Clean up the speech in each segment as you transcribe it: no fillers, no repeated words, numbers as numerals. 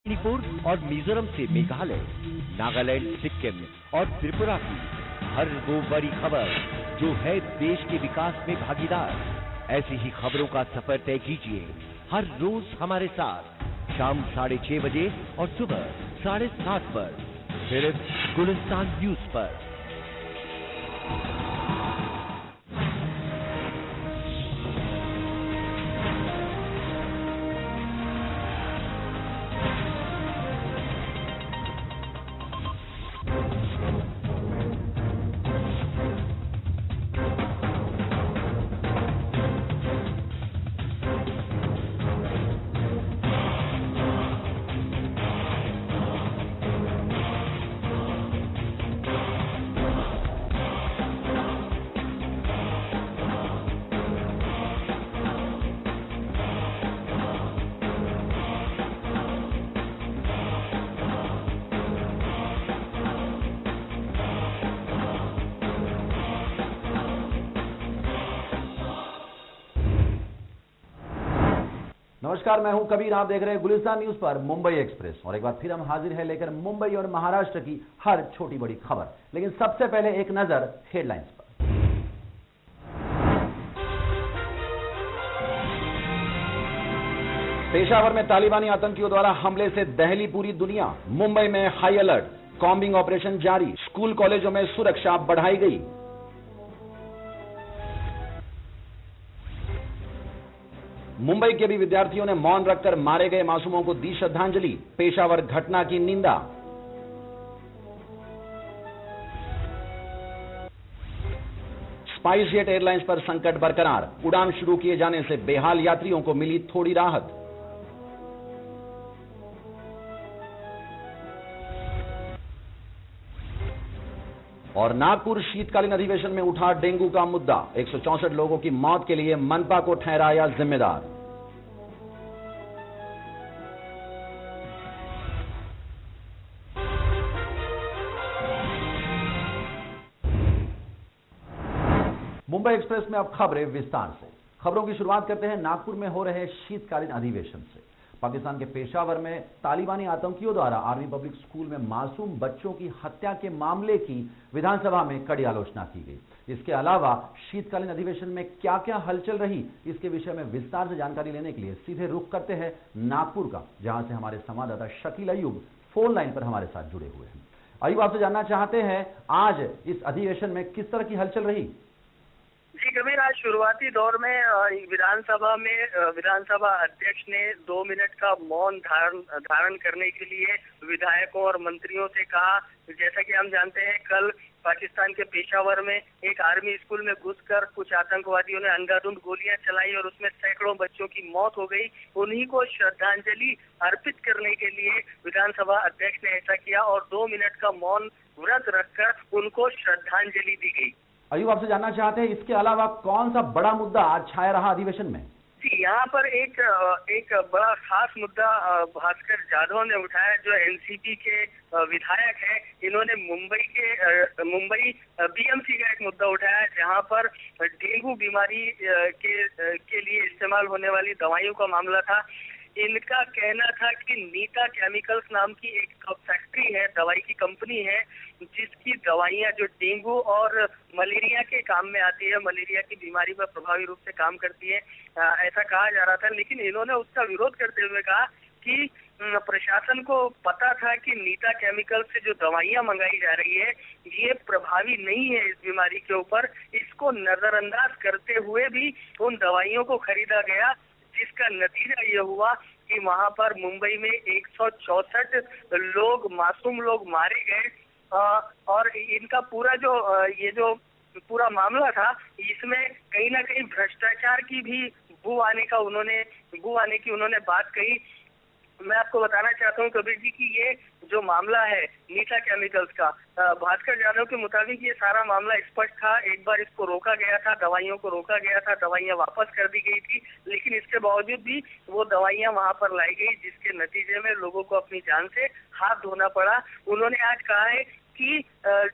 मणिपुर और मिजोरम से मेघालय, नागालैंड, सिक्किम और त्रिपुरा की हर वो बड़ी खबर जो है देश के विकास में भागीदार। ऐसी ही खबरों का सफर तय कीजिए हर रोज हमारे साथ शाम 6:30 बजे और सुबह 7:30 पर, सिर्फ गुलिस्तान न्यूज पर। नमस्कार, मैं हूं कबीर। आप देख रहे हैं गुलिस्तान न्यूज पर मुंबई एक्सप्रेस और एक बार फिर हम हाजिर हैं लेकर मुंबई और महाराष्ट्र की हर छोटी बड़ी खबर। लेकिन सबसे पहले एक नजर हेडलाइंस पर। पेशावर में तालिबानी आतंकियों द्वारा हमले से दहली पूरी दुनिया। मुंबई में हाई अलर्ट, कॉम्बिंग ऑपरेशन जारी। स्कूल कॉलेजों में सुरक्षा बढ़ाई गई। मुंबई के भी विद्यार्थियों ने मौन रखकर मारे गए मासूमों को दी श्रद्धांजलि। पेशावर घटना की निंदा। स्पाइस जेट एयरलाइंस पर संकट बरकरार। उड़ान शुरू किए जाने से बेहाल यात्रियों को मिली थोड़ी राहत। और नागपुर शीतकालीन अधिवेशन में उठा डेंगू का मुद्दा। 164 लोगों की मौत के लिए मनपा को ठहराया जिम्मेदार। मुंबई एक्सप्रेस में अब खबरें विस्तार से। खबरों की शुरुआत करते हैं नागपुर में हो रहे शीतकालीन अधिवेशन से। पाकिस्तान के पेशावर में तालिबानी आतंकियों द्वारा आर्मी पब्लिक स्कूल में मासूम बच्चों की हत्या के मामले की विधानसभा में कड़ी आलोचना की गई। इसके अलावा शीतकालीन अधिवेशन में क्या क्या हलचल रही, इसके विषय में विस्तार से जानकारी लेने के लिए सीधे रुख करते हैं नागपुर का, जहां से हमारे संवाददाता शकील अयूब फोन लाइन पर हमारे साथ जुड़े हुए हैं। अयूब, आपसे जानना चाहते हैं आज इस अधिवेशन में किस तरह की हलचल रही? जी कबीर, आज शुरुआती दौर में विधानसभा में विधानसभा अध्यक्ष ने 2 मिनट का मौन धारण करने के लिए विधायकों और मंत्रियों से कहा। जैसा कि हम जानते हैं, कल पाकिस्तान के पेशावर में एक आर्मी स्कूल में घुसकर कुछ आतंकवादियों ने अंधाधुंध गोलियां चलाई और उसमें सैकड़ों बच्चों की मौत हो गई। उन्हीं को श्रद्धांजलि अर्पित करने के लिए विधानसभा अध्यक्ष ने ऐसा किया और 2 मिनट का मौन व्रत रखकर उनको श्रद्धांजलि दी गई। अयूब, आपसे जानना चाहते हैं इसके अलावा कौन सा बड़ा मुद्दा आज छाया रहा अधिवेशन में? जी, यहाँ पर एक बड़ा खास मुद्दा भास्कर जाधव ने उठाया, जो एनसीपी के विधायक हैं। इन्होंने मुंबई बीएमसी का एक मुद्दा उठाया, जहाँ पर डेंगू बीमारी के लिए इस्तेमाल होने वाली दवाइयों का मामला था। इनका कहना था कि नीता केमिकल्स नाम की एक फैक्ट्री है, दवाई की कंपनी है, जिसकी दवाइयां जो डेंगू और मलेरिया के काम में आती है, मलेरिया की बीमारी पर प्रभावी रूप से काम करती है, ऐसा कहा जा रहा था। लेकिन इन्होंने उसका विरोध करते हुए कहा कि प्रशासन को पता था कि नीता केमिकल से जो दवाइयां मंगाई जा रही है ये प्रभावी नहीं है इस बीमारी के ऊपर। इसको नजरअंदाज करते हुए भी उन दवाइयों को खरीदा गया, जिसका नतीजा ये हुआ कि वहां पर मुंबई में 164 मासूम लोग मारे गए। और इनका पूरा जो पूरा मामला था, इसमें कहीं ना कहीं भ्रष्टाचार की भी बू आने की उन्होंने बात कही। मैं आपको बताना चाहता हूं कबीर जी कि ये जो मामला है नीता केमिकल्स का, भास्कर जाधव के मुताबिक ये सारा मामला स्पष्ट था। एक बार इसको रोका गया था, दवाइयों को रोका गया था, दवाइयां वापस कर दी गई थी, लेकिन इसके बावजूद भी वो दवाइयां वहां पर लाई गई, जिसके नतीजे में लोगों को अपनी जान से हाथ धोना पड़ा। उन्होंने आज कहा है कि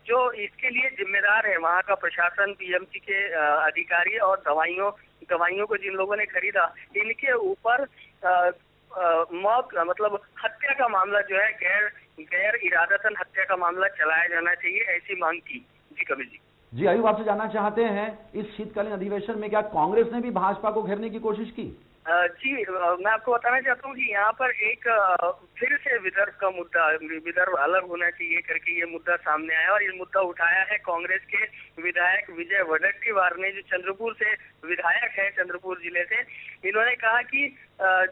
जो इसके लिए जिम्मेदार है वहाँ का प्रशासन, बीएमसी के अधिकारी और दवाइयों को जिन लोगों ने खरीदा, इनके ऊपर मौत मतलब हत्या का मामला जो है गैर इरादतन हत्या का मामला चलाया जाना चाहिए, ऐसी मांग की। जी कबीर जी। जी अयूब, आपसे जानना चाहते हैं इस शीतकालीन अधिवेशन में क्या कांग्रेस ने भी भाजपा को घेरने की कोशिश की? जी मैं आपको बताना चाहता हूँ कि यहाँ पर एक फिर से विदर्भ का मुद्दा, विदर्भ अलग होना चाहिए करके ये मुद्दा सामने आया और ये मुद्दा उठाया है कांग्रेस के विधायक विजय वडेट्टीवार ने, जो चंद्रपुर से विधायक है, चंद्रपुर जिले से। इन्होंने कहा कि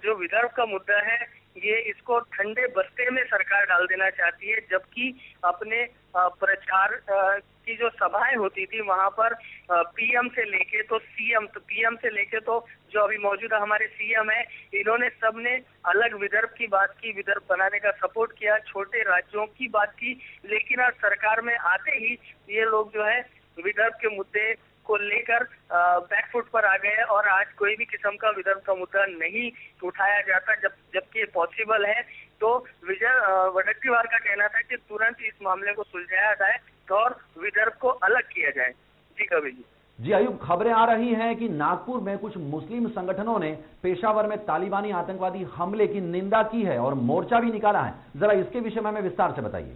जो विदर्भ का मुद्दा है ये इसको ठंडे बस्ते में सरकार डाल देना चाहती है, जबकि अपने प्रचार की जो सभाएं होती थी वहां पर पीएम से लेके तो सीएम, तो पीएम से लेके तो जो अभी मौजूदा हमारे सीएम है, इन्होंने सबने अलग विदर्भ की बात की, विदर्भ बनाने का सपोर्ट किया, छोटे राज्यों की बात की। लेकिन आज सरकार में आते ही ये लोग जो है विदर्भ के मुद्दे को लेकर बैकफुट पर आ गए और आज कोई भी किस्म का विदर्भ का मुद्दा नहीं उठाया जाता, जबकि पॉसिबल है। तो विजय वडेट्टीवार का कहना था कि तुरंत इस मामले को सुलझाया जाए और विदर्भ को अलग किया जाए। जी कबीर जी। जी अयूब, खबरें आ रही हैं कि नागपुर में कुछ मुस्लिम संगठनों ने पेशावर में तालिबानी आतंकवादी हमले की निंदा की है और मोर्चा भी निकाला है। जरा इसके विषय में हमें विस्तार से बताइए।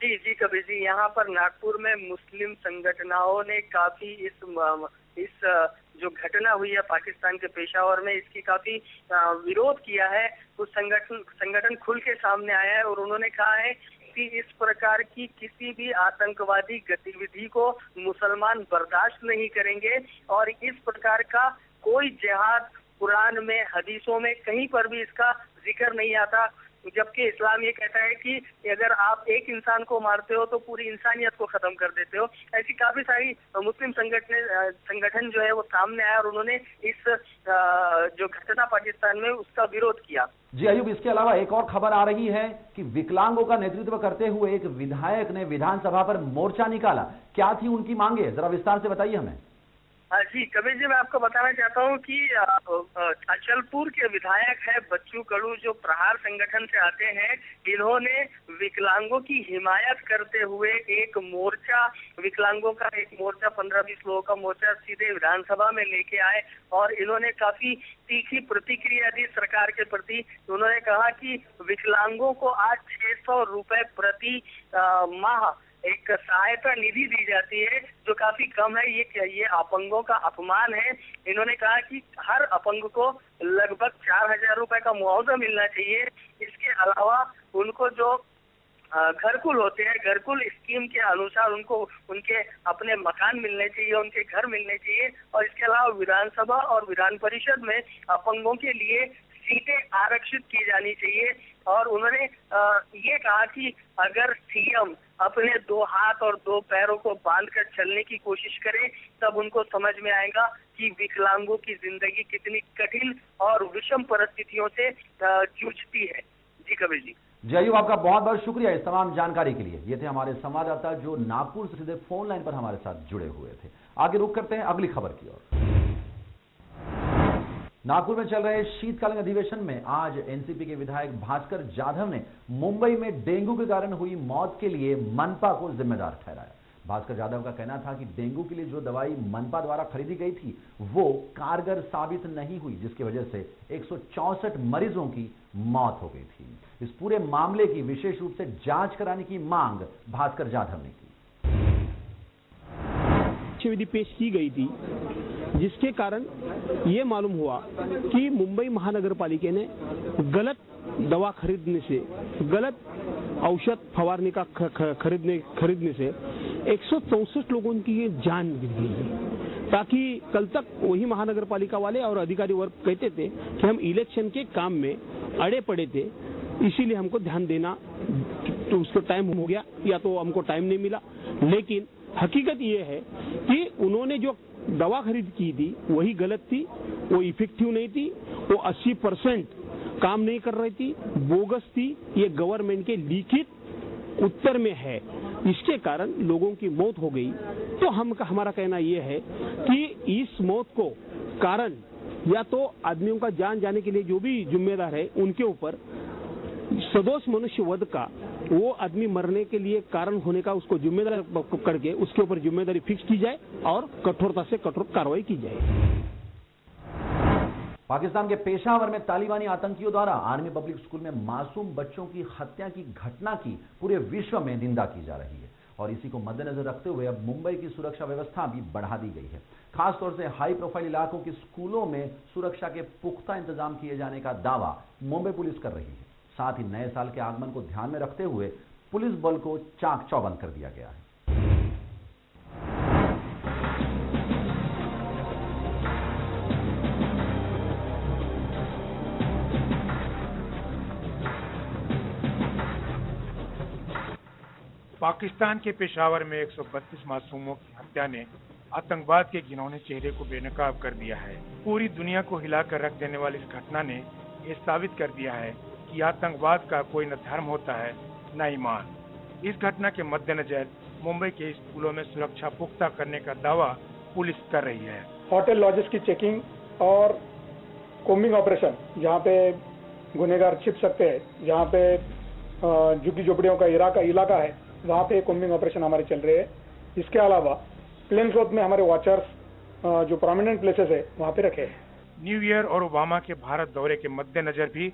जी कबीर जी, यहाँ पर नागपुर में मुस्लिम संगठनों ने काफी इस जो घटना हुई है पाकिस्तान के पेशावर में, इसकी काफी विरोध किया है। कुछ संगठन खुल के सामने आया है और उन्होंने कहा है कि इस प्रकार की किसी भी आतंकवादी गतिविधि को मुसलमान बर्दाश्त नहीं करेंगे और इस प्रकार का कोई जिहाद कुरान में, हदीसों में कहीं पर भी इसका जिक्र नहीं आता, जबकि इस्लाम ये कहता है कि अगर आप एक इंसान को मारते हो तो पूरी इंसानियत को खत्म कर देते हो। ऐसी काफी सारी मुस्लिम संगठन जो है वो सामने आया और उन्होंने इस जो घटना पाकिस्तान में उसका विरोध किया। जी अयूब, इसके अलावा एक और खबर आ रही है कि विकलांगों का नेतृत्व करते हुए एक विधायक ने विधानसभा पर मोर्चा निकाला। क्या थी उनकी मांगे, जरा विस्तार से बताइए हमें। जी कबीर जी, मैं आपको बताना चाहता हूँ कि अचलपुर के विधायक है बच्चू कड़ू, जो प्रहार संगठन से आते हैं। इन्होंने विकलांगों की हिमायत करते हुए एक मोर्चा, विकलांगों का एक मोर्चा, 15-20 लोगों का मोर्चा सीधे विधानसभा में लेके आए और इन्होंने काफी तीखी प्रतिक्रिया दी सरकार के प्रति। उन्होंने कहा कि विकलांगों को आज 600 रुपए प्रति माह एक सहायता निधि दी जाती है, जो काफी कम है। ये अपंगों का अपमान है। इन्होंने कहा कि हर अपंग को लगभग 4000 रुपए का मुआवजा मिलना चाहिए। इसके अलावा उनको जो घरकुल होते हैं, घरकुल स्कीम के अनुसार उनको उनके अपने मकान मिलने चाहिए, उनके घर मिलने चाहिए। और इसके अलावा विधानसभा और विधान परिषद में अपंगों के लिए सीटें आरक्षित की जानी चाहिए। और उन्होंने ये कहा कि अगर सीएम अपने 2 हाथ और 2 पैरों को बांधकर चलने की कोशिश करे, तब उनको समझ में आएगा कि विकलांगों की जिंदगी कितनी कठिन और विषम परिस्थितियों से जूझती है। जी कबीर जी। जी अयूब, आपका बहुत बहुत शुक्रिया इस तमाम जानकारी के लिए। ये थे हमारे संवाददाता जो नागपुर से सीधे फोन लाइन पर हमारे साथ जुड़े हुए थे। आगे रुख करते हैं अगली खबर की ओर। नागपुर में चल रहे शीतकालीन अधिवेशन में आज एनसीपी के विधायक भास्कर जाधव ने मुंबई में डेंगू के कारण हुई मौत के लिए मनपा को जिम्मेदार ठहराया। भास्कर जाधव का कहना था कि डेंगू के लिए जो दवाई मनपा द्वारा खरीदी गई थी वो कारगर साबित नहीं हुई, जिसकी वजह से 164 मरीजों की मौत हो गई थी। इस पूरे मामले की विशेष रूप से जांच कराने की मांग भास्कर जाधव ने की। विधि पेश की गई थी, जिसके कारण ये मालूम हुआ कि मुंबई महानगर पालिका ने गलत दवा खरीदने से, गलत औषध फवारने का खरीदने से 164 लोगों की जान गई है। ताकि कल तक वही महानगर पालिका वाले और अधिकारी वर्ग कहते थे कि हम इलेक्शन के काम में अड़े पड़े थे, इसीलिए हमको ध्यान देना तो उसको टाइम हो गया या तो हमको टाइम नहीं मिला। लेकिन हकीकत ये है कि उन्होंने जो दवा खरीद की थी वही गलत थी, वो इफेक्टिव नहीं थी, वो 80% काम नहीं कर रही थी, बोगस थी। ये गवर्नमेंट के लिखित उत्तर में है, इसके कारण लोगों की मौत हो गई। तो हमारा कहना यह है कि इस मौत को कारण या तो आदमियों का जान जाने के लिए जो भी जिम्मेदार है उनके ऊपर सदोष मनुष्य वध का, वो आदमी मरने के लिए कारण होने का उसको जिम्मेदार करके उसके ऊपर जिम्मेदारी फिक्स की जाए और कठोरता से कठोर कार्रवाई की जाए। पाकिस्तान के पेशावर में तालिबानी आतंकियों द्वारा आर्मी पब्लिक स्कूल में मासूम बच्चों की हत्या की घटना की पूरे विश्व में निंदा की जा रही है और इसी को मद्देनजर रखते हुए अब मुंबई की सुरक्षा व्यवस्था भी बढ़ा दी गई है। खासतौर से हाई प्रोफाइल इलाकों के स्कूलों में सुरक्षा के पुख्ता इंतजाम किए जाने का दावा मुंबई पुलिस कर रही है। साथ ही नए साल के आगमन को ध्यान में रखते हुए पुलिस बल को चाक चौबंद कर दिया गया है। पाकिस्तान के पेशावर में 132 मासूमों की हत्या ने आतंकवाद के घिनौने चेहरे को बेनकाब कर दिया है। पूरी दुनिया को हिलाकर रख देने वाली इस घटना ने यह साबित कर दिया है कि आतंकवाद का कोई न धर्म होता है न ईमान। इस घटना के मद्देनजर मुंबई के स्कूलों में सुरक्षा पुख्ता करने का दावा पुलिस कर रही है। होटल लॉजेस की चेकिंग और कोम्बिंग ऑपरेशन, जहाँ पे गुनहगार छिप सकते हैं, जहाँ पे झुग्गी झोपड़ियों का इलाका है, वहाँ पे कोम्बिंग ऑपरेशन हमारे चल रहे हैं। इसके अलावा प्लेन स्रोत में हमारे वॉचर्स जो प्रोमिनेंट प्लेसेस है वहाँ पे रखे हैं। न्यू ईयर और ओबामा के भारत दौरे के मद्देनजर भी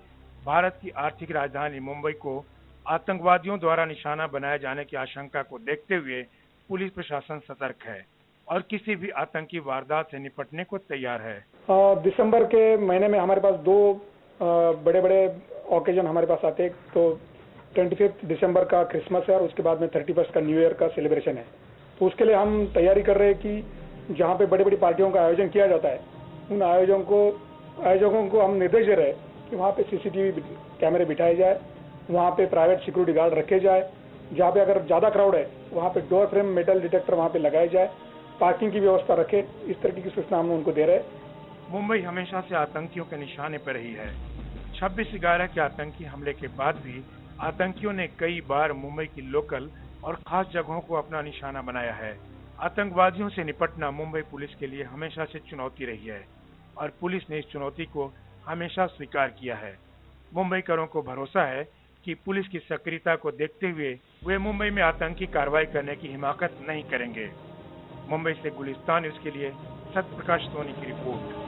भारत की आर्थिक राजधानी मुंबई को आतंकवादियों द्वारा निशाना बनाए जाने की आशंका को देखते हुए पुलिस प्रशासन सतर्क है और किसी भी आतंकी वारदात से निपटने को तैयार है। दिसंबर के महीने में हमारे पास दो बड़े बड़े ओकेजन हमारे पास आते हैं। तो 25 दिसंबर का क्रिसमस है और उसके बाद में 31 का न्यू ईयर का सेलिब्रेशन है। तो उसके लिए हम तैयारी कर रहे हैं कि जहाँ पे बड़ी बड़ी पार्टियों का आयोजन किया जाता है, उन आयोजकों को हम निर्देश दे रहे हैं कि वहाँ पे CCTV कैमरे बिठाए जाए, वहाँ पे प्राइवेट सिक्योरिटी गार्ड रखे जाए, जहाँ पे अगर ज़्यादा क्राउड है वहाँ पे डोर फ्रेम मेटल डिटेक्टर वहाँ पे लगाए जाए, पार्किंग की व्यवस्था रखे। इस तरह की सूचना हम उनको दे रहे हैं। मुंबई हमेशा से आतंकियों के निशाने पर रही है। 26/11 के आतंकी हमले के बाद भी आतंकियों ने कई बार मुंबई की लोकल और खास जगहों को अपना निशाना बनाया है। आतंकवादियों से निपटना मुंबई पुलिस के लिए हमेशा से चुनौती रही है और पुलिस ने इस चुनौती को हमेशा स्वीकार किया है। मुंबईकरों को भरोसा है कि पुलिस की सक्रियता को देखते हुए वे मुंबई में आतंकी कार्रवाई करने की हिमाकत नहीं करेंगे। मुंबई से गुलिस्तान न्यूज के लिए सत्यप्रकाश सोनी की रिपोर्ट।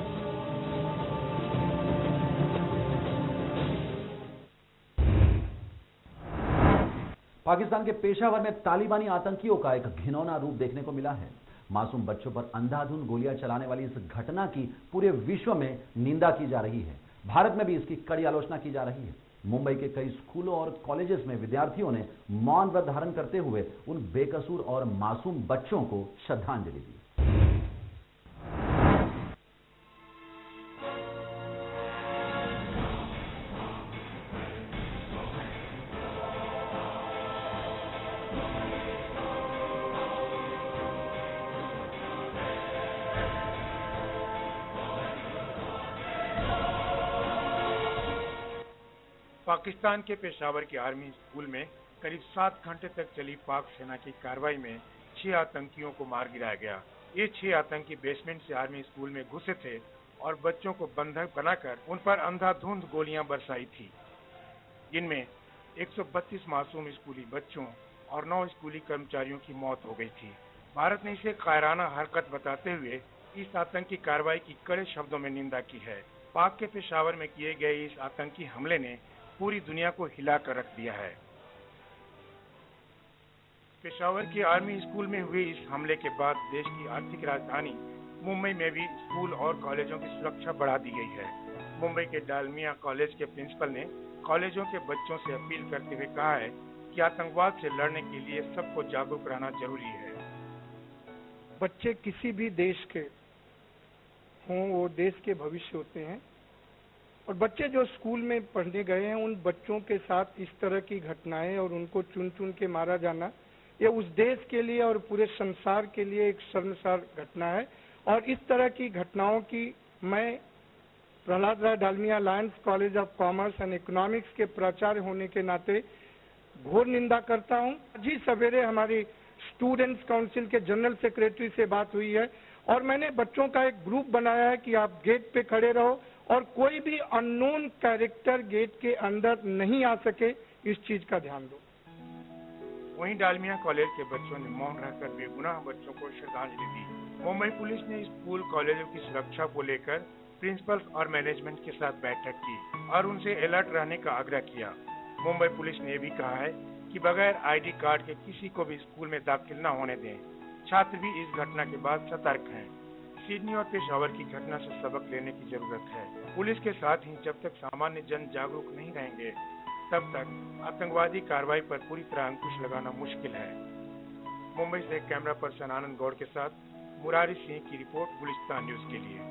पाकिस्तान के पेशावर में तालिबानी आतंकियों का एक घिनौना रूप देखने को मिला है। मासूम बच्चों पर अंधाधुंध गोलियां चलाने वाली इस घटना की पूरे विश्व में निंदा की जा रही है। भारत में भी इसकी कड़ी आलोचना की जा रही है। मुंबई के कई स्कूलों और कॉलेजेस में विद्यार्थियों ने मौन व्रत धारण करते हुए उन बेकसूर और मासूम बच्चों को श्रद्धांजलि दी। पाकिस्तान के पेशावर के आर्मी स्कूल में करीब 7 घंटे तक चली पाक सेना की कार्रवाई में 6 आतंकियों को मार गिराया गया। ये 6 आतंकी बेसमेंट से आर्मी स्कूल में घुसे थे और बच्चों को बंधक बनाकर उन पर अंधाधुंध गोलियां बरसाई थी, जिनमें 132 मासूम स्कूली बच्चों और 9 स्कूली कर्मचारियों की मौत हो गई थी। भारत ने इसे कायराना हरकत बताते हुए इस आतंकी कार्रवाई की कड़े शब्दों में निंदा की है। पाक के पेशावर में किए गए इस आतंकी हमले ने पूरी दुनिया को हिलाकर रख दिया है। पेशावर के आर्मी स्कूल में हुए इस हमले के बाद देश की आर्थिक राजधानी मुंबई में भी स्कूल और कॉलेजों की सुरक्षा बढ़ा दी गई है। मुंबई के डालमिया कॉलेज के प्रिंसिपल ने कॉलेजों के बच्चों से अपील करते हुए कहा है कि आतंकवाद से लड़ने के लिए सबको जागरूक रहना जरूरी है। बच्चे किसी भी देश के हों, वो देश के भविष्य होते हैं और बच्चे जो स्कूल में पढ़ने गए हैं, उन बच्चों के साथ इस तरह की घटनाएं और उनको चुन चुन के मारा जाना, ये उस देश के लिए और पूरे संसार के लिए एक शर्मसार घटना है। और इस तरह की घटनाओं की मैं Prahlad Rai Dalmia Lions College of Commerce and Economics के प्राचार्य होने के नाते घोर निंदा करता हूं। आज ही सवेरे हमारी स्टूडेंट्स काउंसिल के जनरल सेक्रेटरी से बात हुई है और मैंने बच्चों का एक ग्रुप बनाया है कि आप गेट पे खड़े रहो और कोई भी अननोन कैरेक्टर गेट के अंदर नहीं आ सके, इस चीज का ध्यान दो। वहीं डालमिया कॉलेज के बच्चों ने मौन रहकर बेगुनाह बच्चों को श्रद्धांजलि दी। मुंबई पुलिस ने स्कूल कॉलेजों की सुरक्षा को लेकर प्रिंसिपल्स और मैनेजमेंट के साथ बैठक की और उनसे अलर्ट रहने का आग्रह किया। मुंबई पुलिस ने भी कहा है कि बगैर आईडी कार्ड के किसी को भी स्कूल में दाखिल न होने दें। छात्र भी इस घटना के बाद सतर्क हैं। सिडनी और पेशावर की घटना से सबक लेने की जरूरत है। पुलिस के साथ ही जब तक सामान्य जन जागरूक नहीं रहेंगे तब तक आतंकवादी कार्रवाई पर पूरी तरह अंकुश लगाना मुश्किल है। मुंबई से कैमरा पर्सन आनंद गौड़ के साथ मुरारी सिंह की रिपोर्ट गुलिस्तान न्यूज के लिए।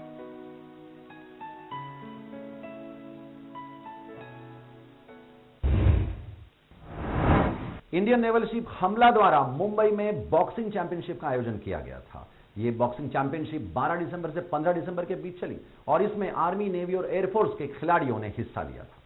इंडियन नेवल शिप हमला द्वारा मुंबई में बॉक्सिंग चैंपियनशिप का आयोजन किया गया था। यह बॉक्सिंग चैंपियनशिप 12 दिसंबर से 15 दिसंबर के बीच चली और इसमें आर्मी, नेवी और एयरफोर्स के खिलाड़ियों ने हिस्सा लिया था।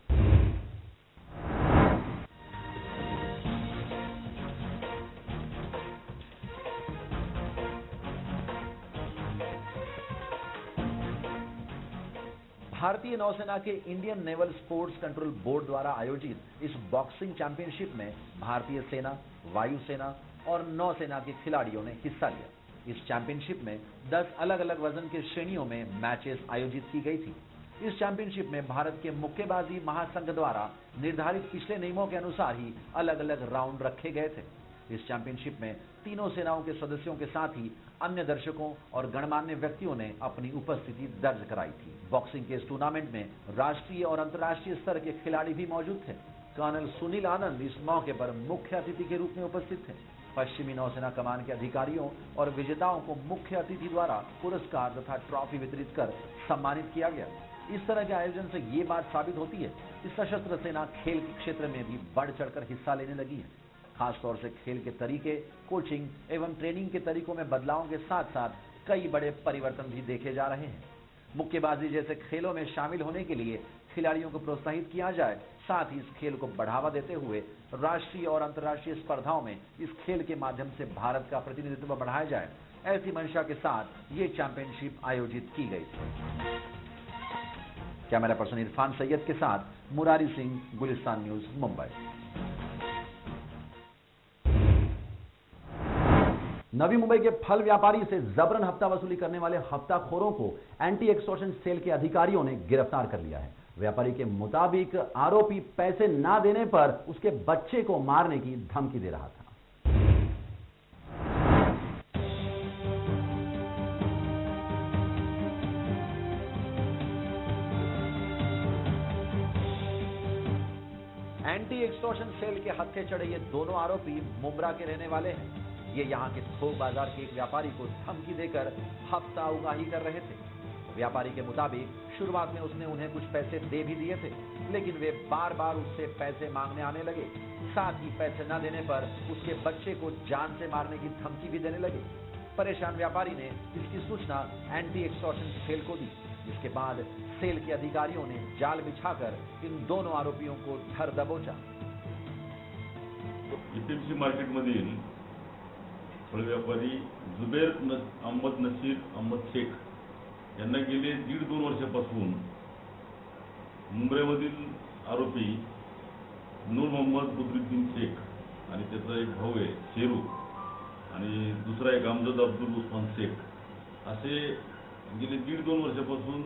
भारतीय नौसेना के Indian naval sports control board द्वारा आयोजित इस बॉक्सिंग चैंपियनशिप में भारतीय सेना, वायुसेना और नौसेना के खिलाड़ियों ने हिस्सा लिया। इस चैंपियनशिप में 10 अलग अलग वजन के श्रेणियों में मैचेस आयोजित की गई थी। इस चैंपियनशिप में भारत के मुक्केबाजी महासंघ द्वारा निर्धारित पिछले नियमों के अनुसार ही अलग अलग राउंड रखे गए थे। इस चैंपियनशिप में तीनों सेनाओं के सदस्यों के साथ ही अन्य दर्शकों और गणमान्य व्यक्तियों ने अपनी उपस्थिति दर्ज कराई थी। बॉक्सिंग के इस टूर्नामेंट में राष्ट्रीय और अंतर्राष्ट्रीय स्तर के खिलाड़ी भी मौजूद थे। कर्नल सुनील आनंद इस मौके पर मुख्य अतिथि के रूप में उपस्थित थे। पश्चिमी नौसेना कमान के अधिकारियों और विजेताओं को मुख्य अतिथि द्वारा पुरस्कार तथा ट्रॉफी वितरित कर सम्मानित किया गया। इस तरह के आयोजन से ये बात साबित होती है कि सशस्त्र सेना खेल के क्षेत्र में भी बढ़ चढ़कर हिस्सा लेने लगी है। खासतौर से खेल के तरीके, कोचिंग एवं ट्रेनिंग के तरीकों में बदलावों के साथ साथ कई बड़े परिवर्तन भी देखे जा रहे हैं। मुक्केबाजी जैसे खेलों में शामिल होने के लिए खिलाड़ियों को प्रोत्साहित किया जाए, साथ ही इस खेल को बढ़ावा देते हुए राष्ट्रीय और अंतर्राष्ट्रीय स्पर्धाओं में इस खेल के माध्यम से भारत का प्रतिनिधित्व बढ़ाया जाए, ऐसी मंशा के साथ ये चैंपियनशिप आयोजित की गई थी। कैमरा पर्सन इरफान सैयद के साथ मुरारी सिंह, गुलिस्तान न्यूज, मुंबई। नवी मुंबई के फल व्यापारी से जबरन हफ्ता वसूली करने वाले हफ्ताखोरों को एंटी एक्सटॉर्शन सेल के अधिकारियों ने गिरफ्तार कर लिया है। व्यापारी के मुताबिक आरोपी पैसे ना देने पर उसके बच्चे को मारने की धमकी दे रहा था। एंटी एक्सटॉर्शन सेल के हत्थे चढ़े ये दोनों आरोपी मुंब्रा के रहने वाले हैं। ये यहाँ के थोक बाजार के एक व्यापारी को धमकी देकर हफ्ता उगाही कर रहे थे। व्यापारी के मुताबिक शुरुआत में उसने उन्हें कुछ पैसे दे भी दिए थे, लेकिन वे बार बार उससे पैसे मांगने आने लगे। साथ ही पैसे न देने पर उसके बच्चे को जान से मारने की धमकी भी देने लगे। परेशान व्यापारी ने इसकी सूचना एंटी एक्सटॉर्शन सेल को दी, जिसके बाद सेल के अधिकारियों ने जाल बिछाकर इन दोनों आरोपियों को धर दबोचा। मार्केट मधील फळ व्यापारी जुबेर अहमद नसीर अहमद शेख यांना गेले 1.5-2 वर्षापासून मुंबईमधील आरोपी नूर मोहम्मद बद्रुद्दीन शेख आणि त्याचा एक भाऊ आहे शेरू आणि दुसरा एक अमजद अब्दुल उस्मान शेख असे गेले 1.5-2 वर्षापासून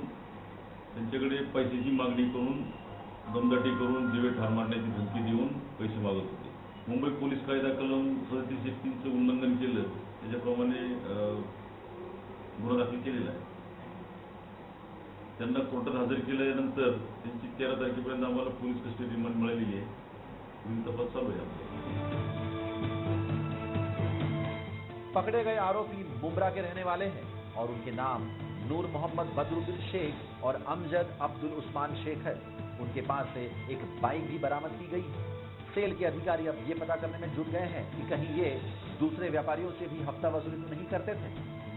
त्यांच्याकडे पैशाची मागणी करून दमदाटी करून जीवे ठार मारण्याची धमकी देऊन पैसे मागत होते। मुंबई पोलीस कायदा कलम 37-3चं उल्लंघन केलं त्याच्याप्रमाणे गुन्हा दाखल केलेला आहे। त्यांना कोर्टात हजर केल्यानंतर त्यांची 13 तारखेपर्यंत आम्हाला पोलीस कस्टडी रिमांड मिळालेली आहे। पुढील तपास चालू आहे। पकड़े गए आरोपी मुंब्रा के रहने वाले हैं और उनके नाम नूर मोहम्मद बदरुद्दीन शेख और अमजद अब्दुल उस्मान शेख है। उनके पास से एक बाइक भी बरामद की गई है। सेल के अधिकारी अब ये पता करने में जुट गए हैं कि कहीं ये दूसरे व्यापारियों से भी हफ्ता वसूली तो नहीं करते थे।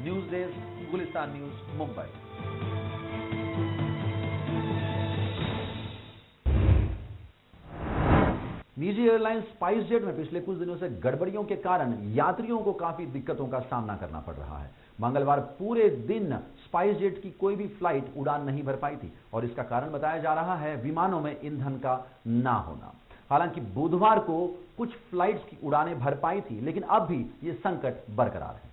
News desk, Gulistan news, Mumbai. निजी एयरलाइन स्पाइस जेट में पिछले कुछ दिनों से गड़बड़ियों के कारण यात्रियों को काफी दिक्कतों का सामना करना पड़ रहा है। मंगलवार पूरे दिन स्पाइस जेट की कोई भी फ्लाइट उड़ान नहीं भर पाई थी और इसका कारण बताया जा रहा है विमानों में ईंधन का ना होना। हालांकि बुधवार को कुछ फ्लाइट्स की उड़ानें भर पाई थी, लेकिन अब भी ये संकट बरकरार है।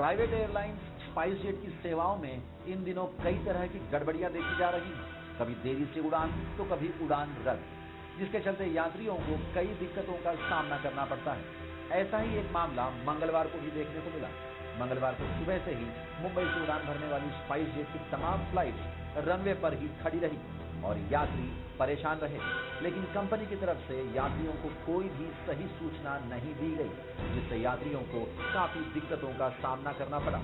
प्राइवेट एयरलाइंस स्पाइस जेट की सेवाओं में इन दिनों कई तरह की गड़बड़ियां देखी जा रही हैं। कभी देरी से उड़ान तो कभी उड़ान रद्द, जिसके चलते यात्रियों को कई दिक्कतों का सामना करना पड़ता है। ऐसा ही एक मामला मंगलवार को भी देखने को मिला। मंगलवार को सुबह से ही मुंबई से उड़ान भरने वाली स्पाइस जेट की तमाम फ्लाइट रनवे पर ही खड़ी रही और यात्री परेशान रहे, लेकिन कंपनी की तरफ से यात्रियों को कोई भी सही सूचना नहीं दी गई, जिससे यात्रियों को काफी दिक्कतों का सामना करना पड़ा।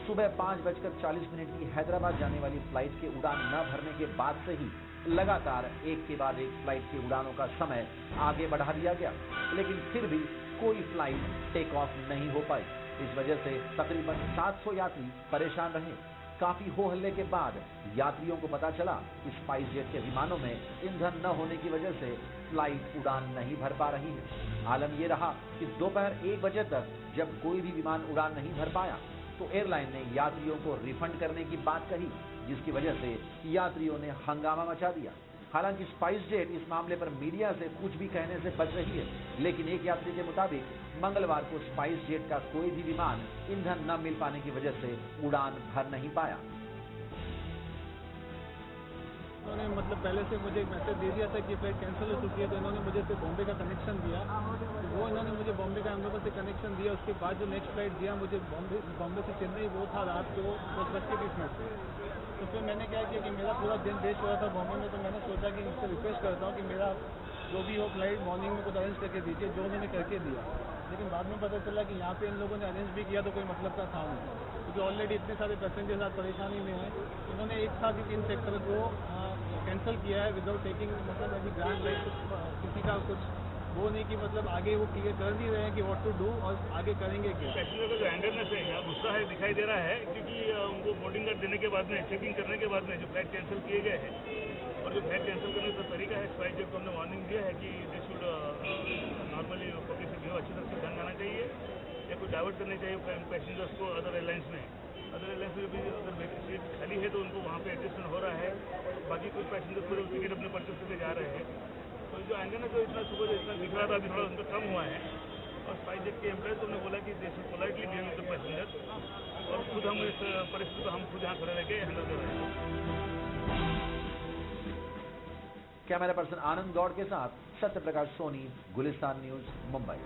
सुबह 5:40 की हैदराबाद जाने वाली फ्लाइट के उड़ान न भरने के बाद से ही लगातार एक के बाद एक फ्लाइट की उड़ानों का समय आगे बढ़ा दिया गया, लेकिन फिर भी कोई फ्लाइट टेक ऑफ नहीं हो पाई। इस वजह से तकरीबन 700 यात्री परेशान रहे। काफी हो हल्ले के बाद यात्रियों को पता चला कि स्पाइस जेट के विमानों में ईंधन न होने की वजह से फ्लाइट उड़ान नहीं भर पा रही है। आलम यह रहा कि दोपहर 1 बजे तक जब कोई भी विमान उड़ान नहीं भर पाया तो एयरलाइन ने यात्रियों को रिफंड करने की बात कही, जिसकी वजह से यात्रियों ने हंगामा मचा दिया। हालांकि स्पाइस जेट इस मामले पर मीडिया से कुछ भी कहने से बच रही है, लेकिन एक यात्री के मुताबिक मंगलवार को स्पाइस जेट का कोई भी विमान ईंधन न मिल पाने की वजह से उड़ान भर नहीं पाया। उन्होंने मतलब पहले से मुझे एक मैसेज दे दिया था कि फ्लाइट कैंसिल हो चुकी है, तो इन्होंने मुझे फिर बॉम्बे का कनेक्शन दिया। वो इन्होंने मुझे बॉम्बे का अहमदाबाद से कनेक्शन दिया। उसके बाद जो नेक्स्ट फ्लाइट दिया मुझे बॉम्बे से चेन्नई, वो था रात को 10:20 तो फिर मैंने क्या किया कि मेरा पूरा दिन वेस्ट हो रहा था बॉम्बे में, तो मैंने सोचा कि इनसे रिक्वेस्ट करता हूँ कि मेरा जो भी हो फ्लाइट मॉर्निंग में कुछ अरेंज करके दीजिए, जो उन्होंने करके दिया। लेकिन बाद में पता चला कि यहाँ पे इन लोगों ने अरेंज भी किया तो कोई मतलब का था नहीं, क्योंकि ऑलरेडी इतने सारे पैसेंजर्स आज परेशानी में हैं। इन्होंने एक साथ ही 3 सेक्टर को कैंसिल किया है विदाउट टेकिंग मतलब अभी ग्रांड लाइक किसी का कुछ वो नहीं कि मतलब आगे वो क्लियर कर नहीं रहे हैं कि व्हाट टू डू और आगे करेंगे क्या। पैसेंजर का जो एंगरनेस है, गुस्सा है, दिखाई दे रहा है, क्योंकि उनको बोर्डिंग कार्ड देने के बाद में, चेकिंग करने के बाद में जो फ्लाइट कैंसिल किए गए हैं, और जो फ्लाइट कैंसिल करने का तरीका है, स्पाइस जेट को हमने वार्निंग दिया है कि दे शुड नॉर्मली पब्लिसिटी हो, अच्छी तरह से ध्यान आना चाहिए या कुछ डाइवर्ट करने चाहिए पैसेंजर्स को अदर एयरलाइंस में। अदर एयरलाइंस में भी अगर सीट खाली है तो उनको वहाँ पे एडजस्टमेंट हो रहा है, बाकी कुछ पैसेंजर्स को टिकट अपने परचेस करके जा रहे हैं। तो जो एंगल है जो इतना सुबह इतना दिख रहा था, अभी थोड़ा उनका कम हुआ है। और स्पाइस जेट के एम्प्लॉयज ने बोला कि they should politely behave with the passengers, और खुद हम इस परिस्थिति को हम खुद यहाँ खड़े रह के हैंडल कर रहे हैं। कैमरा पर्सन आनंद गौड़ के साथ सत्य प्रकाश सोनी, गुलिस्तान न्यूज, मुंबई।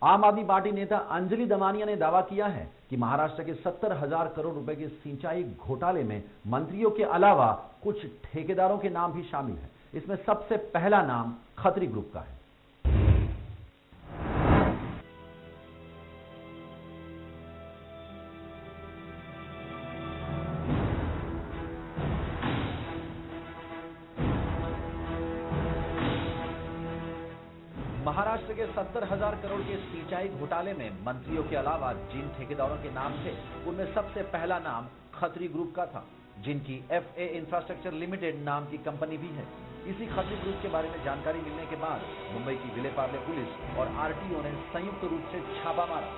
आम आदमी पार्टी नेता अंजलि दमानिया ने दावा किया है कि महाराष्ट्र के 70,000 करोड़ रुपए के सिंचाई घोटाले में मंत्रियों के अलावा कुछ ठेकेदारों के नाम भी शामिल हैं। इसमें सबसे पहला नाम खत्री ग्रुप का है। महाराष्ट्र के 70,000 करोड़ के सिंचाई घोटाले में मंत्रियों के अलावा जिन ठेकेदारों के नाम थे, उनमें सबसे पहला नाम खत्री ग्रुप का था, जिनकी FA इंफ्रास्ट्रक्चर लिमिटेड नाम की कंपनी भी है। इसी खत्री ग्रुप के बारे में जानकारी मिलने के बाद मुंबई की विले पार्ले पुलिस और RTO ने संयुक्त रूप से छापा मारा।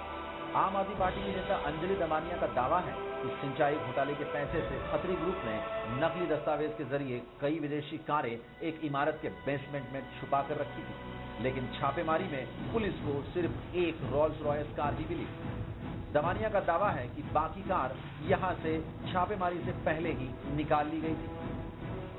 आम आदमी पार्टी की नेता अंजलि दमानिया का दावा है कि सिंचाई घोटाले के पैसे से खत्री ग्रुप ने नकली दस्तावेज के जरिए कई विदेशी कारें एक इमारत के बेसमेंट में छुपा कर रखी थी, लेकिन छापेमारी में पुलिस को सिर्फ एक रोल्स रॉयस कार ही मिली। दमानिया का दावा है कि बाकी कार यहां से छापेमारी से पहले ही निकाल ली गई थी।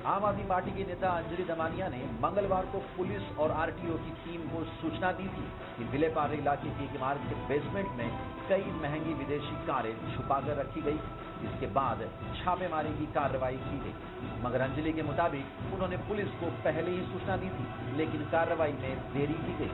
आम आदमी पार्टी के नेता अंजलि दमानिया ने मंगलवार को पुलिस और RTO की टीम को सूचना दी थी कि विले पार्ले इलाके की एक इमारत के बेसमेंट में कई महंगी विदेशी कारें छुपा कर रखी गई। इसके बाद छापेमारी की कार्रवाई की गई, मगर अंजलि के मुताबिक उन्होंने पुलिस को पहले ही सूचना दी थी, लेकिन कार्रवाई में देरी की गई।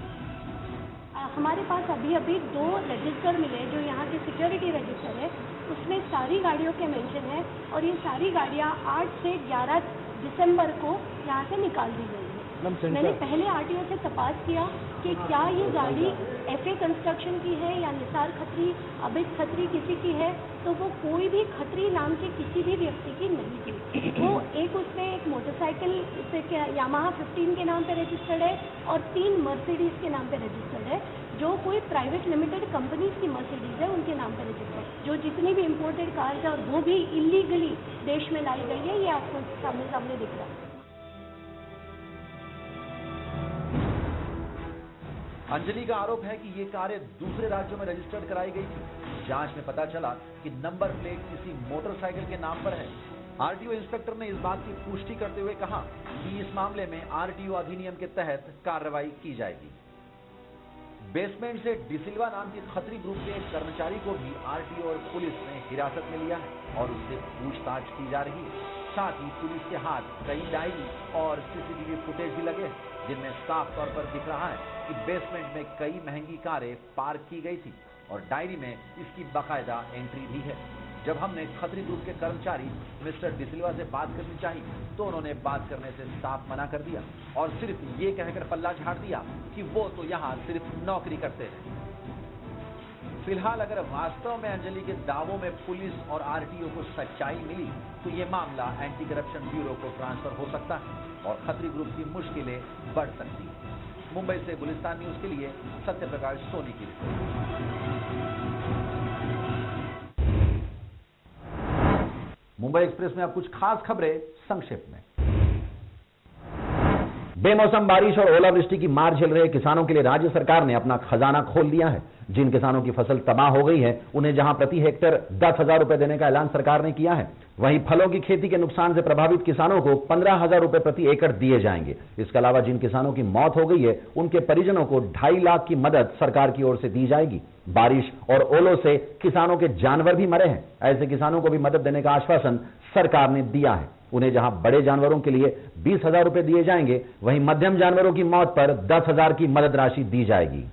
हमारे पास अभी 2 रजिस्टर मिले जो यहाँ के सिक्योरिटी रजिस्टर है, उसमें सारी गाड़ियों के मेंशन है और ये सारी गाड़ियाँ 8 से 11 दिसंबर को यहाँ से निकाल दी गई है। मैंने पहले RTO से तपास किया कि क्या ये गाड़ी FA कंस्ट्रक्शन की है या निसार खत्री, अभित खत्री किसी की है, तो वो कोई भी खत्री नाम के किसी भी व्यक्ति की नहीं थी। वो उसमें एक मोटरसाइकिल यामाहा 15 के नाम पे रजिस्टर्ड है और 3 मर्सिडीज के नाम पे रजिस्टर्ड है, जो कोई प्राइवेट लिमिटेड कंपनीज की मर्सिडीज है उनके नाम पे रजिस्टर्ड। जो जितनी भी इम्पोर्टेड कार्स है और वो भी इलीगली देश में लाई गई है, ये आपको सामने दिख रहा है। अंजलि का आरोप है कि ये कारें दूसरे राज्यों में रजिस्टर्ड कराई गई थी। जांच में पता चला कि नंबर प्लेट किसी मोटरसाइकिल के नाम पर है। आरटीओ इंस्पेक्टर ने इस बात की पुष्टि करते हुए कहा कि इस मामले में आरटीओ अधिनियम के तहत कार्रवाई की जाएगी। बेसमेंट से डिसिल्वा नाम की खत्री ग्रुप के एक कर्मचारी को भी आरटीओ और पुलिस ने हिरासत में लिया है और उससे पूछताछ की जा रही है। साथ ही पुलिस के हाथ कई डायरी और सीसीटीवी फुटेज भी लगे हैं, जिनमें साफ तौर पर दिख रहा है कि बेसमेंट में कई महंगी कारें पार्क की गई थी और डायरी में इसकी बाकायदा एंट्री भी है। जब हमने खत्री ग्रुप के कर्मचारी मिस्टर डिसिल्वा से बात करनी चाहिए तो उन्होंने बात करने से साफ मना कर दिया और सिर्फ ये कहकर पल्ला झाड़ दिया कि वो तो यहाँ सिर्फ नौकरी करते हैं। फिलहाल अगर वास्तव में अंजलि के दावों में पुलिस और आरटीओ को सच्चाई मिली तो ये मामला एंटी करप्शन ब्यूरो को ट्रांसफर हो सकता है और खत्री ग्रुप की मुश्किलें बढ़ सकती हैं। मुंबई से गुलिस्तान न्यूज के लिए सत्यप्रकाश सोनी की रिपोर्ट। मुंबई एक्सप्रेस में अब कुछ खास खबरें संक्षेप में। बेमौसम बारिश और ओलावृष्टि की मार झेल रहे किसानों के लिए राज्य सरकार ने अपना खजाना खोल दिया है। जिन किसानों की फसल तबाह हो गई है उन्हें जहां प्रति हेक्टेयर 10,000 रुपए देने का ऐलान सरकार ने किया है, वहीं फलों की खेती के नुकसान से प्रभावित किसानों को 15,000 रुपए प्रति एकड़ दिए जाएंगे। इसके अलावा जिन किसानों की मौत हो गई है उनके परिजनों को 2.5 लाख की मदद सरकार की ओर से दी जाएगी। बारिश और ओलों से किसानों के जानवर भी मरे हैं, ऐसे किसानों को भी मदद देने का आश्वासन सरकार ने दिया है। उन्हें जहां बड़े जानवरों के लिए 20,000 रुपए दिए जाएंगे, वहीं मध्यम जानवरों की मौत पर 10,000 की मदद राशि दी जाएगी।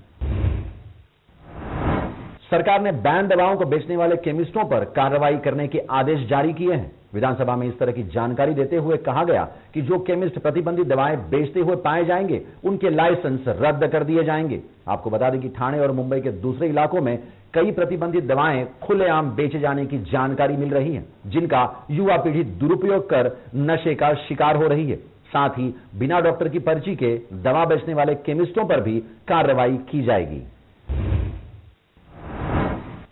सरकार ने बैन दवाओं को बेचने वाले केमिस्टों पर कार्रवाई करने के आदेश जारी किए हैं। विधानसभा में इस तरह की जानकारी देते हुए कहा गया कि जो केमिस्ट प्रतिबंधित दवाएं बेचते हुए पाए जाएंगे उनके लाइसेंस रद्द कर दिए जाएंगे। आपको बता दें कि ठाणे और मुंबई के दूसरे इलाकों में कई प्रतिबंधित दवाएं खुलेआम बेचे जाने की जानकारी मिल रही है, जिनका युवा पीढ़ी दुरुपयोग कर नशे का शिकार हो रही है। साथ ही बिना डॉक्टर की पर्ची के दवा बेचने वाले केमिस्टों पर भी कार्रवाई की जाएगी।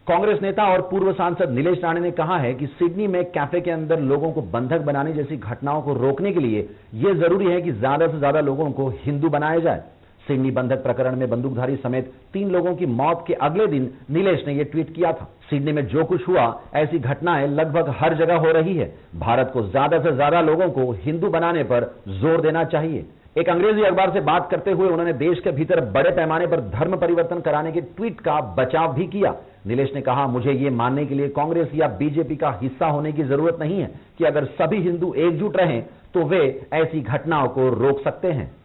कांग्रेस नेता और पूर्व सांसद नीलेश राणे ने कहा है कि सिडनी में कैफे के अंदर लोगों को बंधक बनाने जैसी घटनाओं को रोकने के लिए यह जरूरी है कि ज्यादा से ज्यादा लोगों को हिंदू बनाया जाए। सिडनी बंधक प्रकरण में बंदूकधारी समेत 3 लोगों की मौत के अगले दिन नीलेश ने यह ट्वीट किया था। सिडनी में जो कुछ हुआ, ऐसी घटनाएं लगभग हर जगह हो रही है। भारत को ज्यादा से ज्यादा लोगों को हिंदू बनाने पर जोर देना चाहिए। एक अंग्रेजी अखबार से बात करते हुए उन्होंने देश के भीतर बड़े पैमाने पर धर्म परिवर्तन कराने के ट्वीट का बचाव भी किया। नीलेश ने कहा, मुझे यह मानने के लिए कांग्रेस या बीजेपी का हिस्सा होने की जरूरत नहीं है कि अगर सभी हिंदू एकजुट रहें तो वे ऐसी घटनाओं को रोक सकते हैं।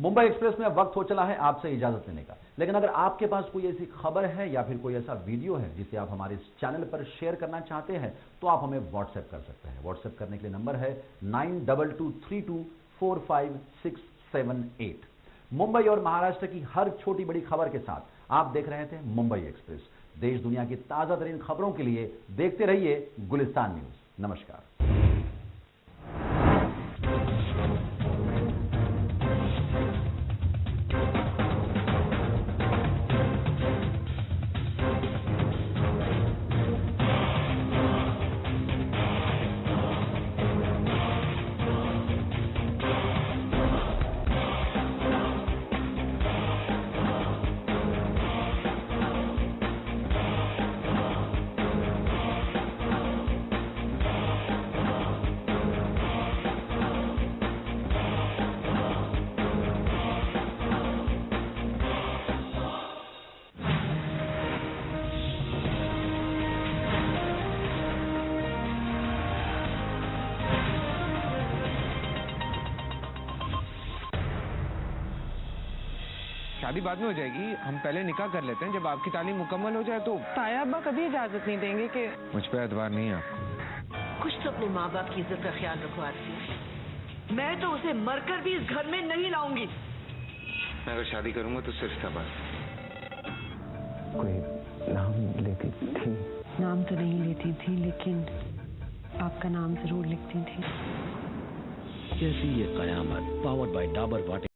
मुंबई एक्सप्रेस में अब वक्त हो चला है आपसे इजाजत लेने का, लेकिन अगर आपके पास कोई ऐसी खबर है या फिर कोई ऐसा वीडियो है जिसे आप हमारे इस चैनल पर शेयर करना चाहते हैं तो आप हमें व्हाट्सएप कर सकते हैं। व्हाट्सएप करने के लिए नंबर है 9223245678। मुंबई और महाराष्ट्र की हर छोटी बड़ी खबर के साथ आप देख रहे थे मुंबई एक्सप्रेस। देश दुनिया की ताजा तरीन खबरों के लिए देखते रहिए गुलिस्तान न्यूज। नमस्कार। शादी बाद में हो जाएगी, हम पहले निकाह कर लेते हैं। जब आपकी तालीम मुकम्मल हो जाए तो। ताया अब्बा कभी इजाजत नहीं देंगे कि मुझ पे एतबार नहीं है आपको। कुछ तो अपने माँ बाप की इज्जत का ख्याल रखो आरती। मैं तो उसे मरकर भी इस घर में नहीं लाऊंगी। मैं अगर शादी करूंगा तो सिर्फ था बस। कोई नाम लेती थी? नाम तो नहीं लेती थी, लेकिन आपका नाम जरूर लिखती थी। कैसी ये कयामत। Powered by Dabur water.